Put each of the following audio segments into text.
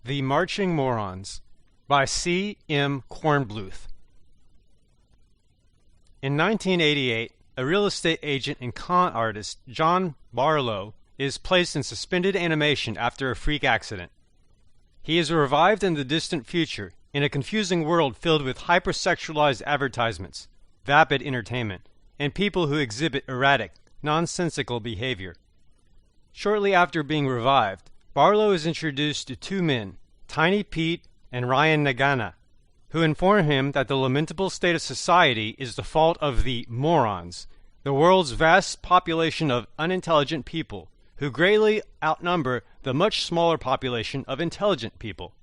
The Marching Morons by C. M. Kornbluth. In 1988, a real estate agent and con artist, John Barlow, is placed in suspended animation after a freak accident. He is revived in the distant future, in a confusing world filled with hypersexualized advertisements, vapid entertainment, and people who exhibit erratic, nonsensical behavior. Shortly after being revived, Barlow is introduced to two men, Tiny Pete and Ryan Nagana, who inform him that the lamentable state of society is the fault of the Morons, the world's vast population of unintelligent people, who greatly outnumber the much smaller population of intelligent people.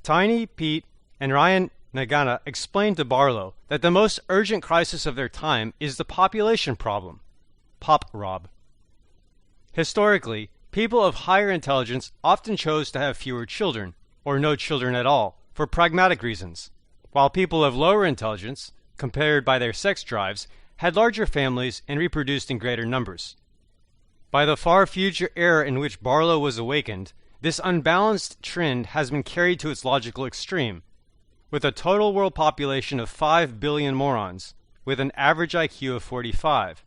Tiny Pete and Ryan Nagana explain to Barlow that the most urgent crisis of their time is the population problem, Pop Rob. Historically, people of higher intelligence often chose to have fewer children, or no children at all, for pragmatic reasons, while people of lower intelligence, compared by their sex drives, had larger families and reproduced in greater numbers. By the far future era in which Barlow was awakened, this unbalanced trend has been carried to its logical extreme, with a total world population of 5 billion morons, with an average IQ of 45.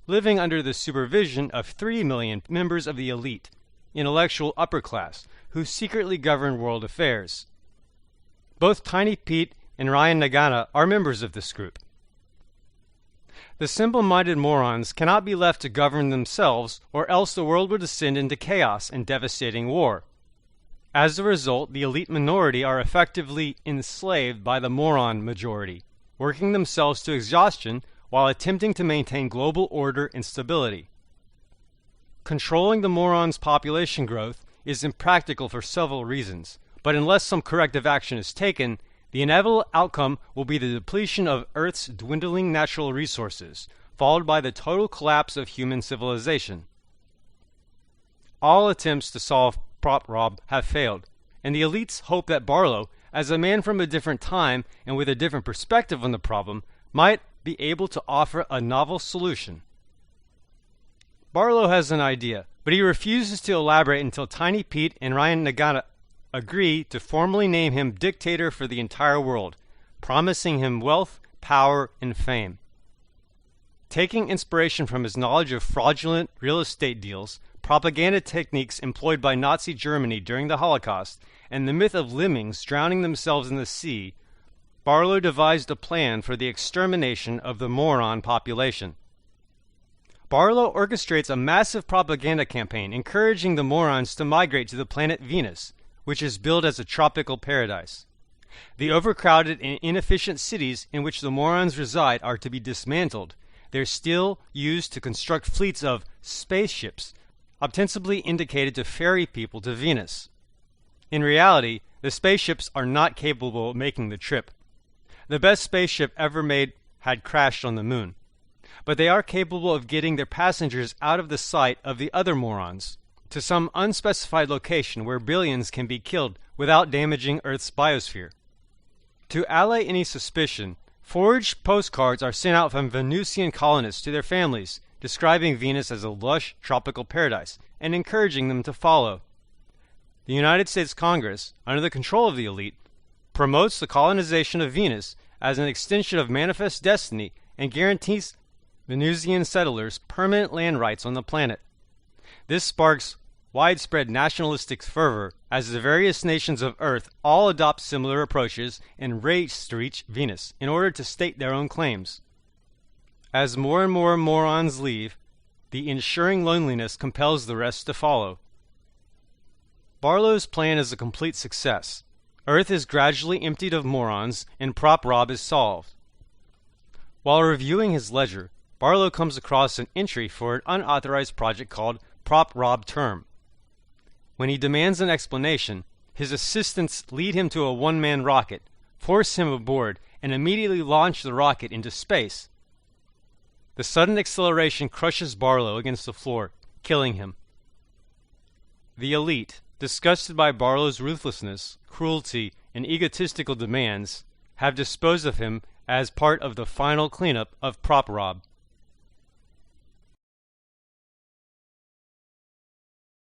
Living under the supervision of 3 million members of the elite, intellectual upper class, who secretly govern world affairs. Both Tiny Pete and Ryan Nagana are members of this group. The simple-minded morons cannot be left to govern themselves, or else the world would descend into chaos and devastating war. As a result, the elite minority are effectively enslaved by the moron majority, working themselves to exhaustion while attempting to maintain global order and stability. Controlling the morons' population growth is impractical for several reasons, but unless some corrective action is taken, the inevitable outcome will be the depletion of Earth's dwindling natural resources, followed by the total collapse of human civilization. All attempts to solve Prop Rob have failed, and the elites hope that Barlow, as a man from a different time and with a different perspective on the problem, might be able to offer a novel solution. Barlow has an idea, but he refuses to elaborate until Tiny Pete and Ryan Nagana agree to formally name him dictator for the entire world, promising him wealth, power, and fame. Taking inspiration from his knowledge of fraudulent real estate deals, propaganda techniques employed by Nazi Germany during the Holocaust, and the myth of lemmings drowning themselves in the sea, Barlow devised a plan for the extermination of the moron population. Barlow orchestrates a massive propaganda campaign encouraging the morons to migrate to the planet Venus, which is billed as a tropical paradise. The overcrowded and inefficient cities in which the morons reside are to be dismantled, their steel used to construct fleets of spaceships, ostensibly indicated to ferry people to Venus. In reality, the spaceships are not capable of making the trip. The best spaceship ever made had crashed on the moon, but they are capable of getting their passengers out of the sight of the other morons, to some unspecified location where billions can be killed without damaging Earth's biosphere. To allay any suspicion, forged postcards are sent out from Venusian colonists to their families, describing Venus as a lush tropical paradise and encouraging them to follow. The United States Congress, under the control of the elite, promotes the colonization of Venus as an extension of manifest destiny and guarantees Venusian settlers permanent land rights on the planet. This sparks widespread nationalistic fervor as the various nations of Earth all adopt similar approaches and race to reach Venus in order to state their own claims. As more and more morons leave, the ensuring loneliness compels the rest to follow. Barlow's plan is a complete success. Earth is gradually emptied of morons and Prop Rob is solved. While reviewing his ledger, Barlow comes across an entry for an unauthorized project called Prop Rob Term. When he demands an explanation, his assistants lead him to a one-man rocket, force him aboard, and immediately launch the rocket into space. The sudden acceleration crushes Barlow against the floor, killing him. The elite, disgusted by Barlow's ruthlessness, cruelty, and egotistical demands, have disposed of him as part of the final cleanup of Prop Rob.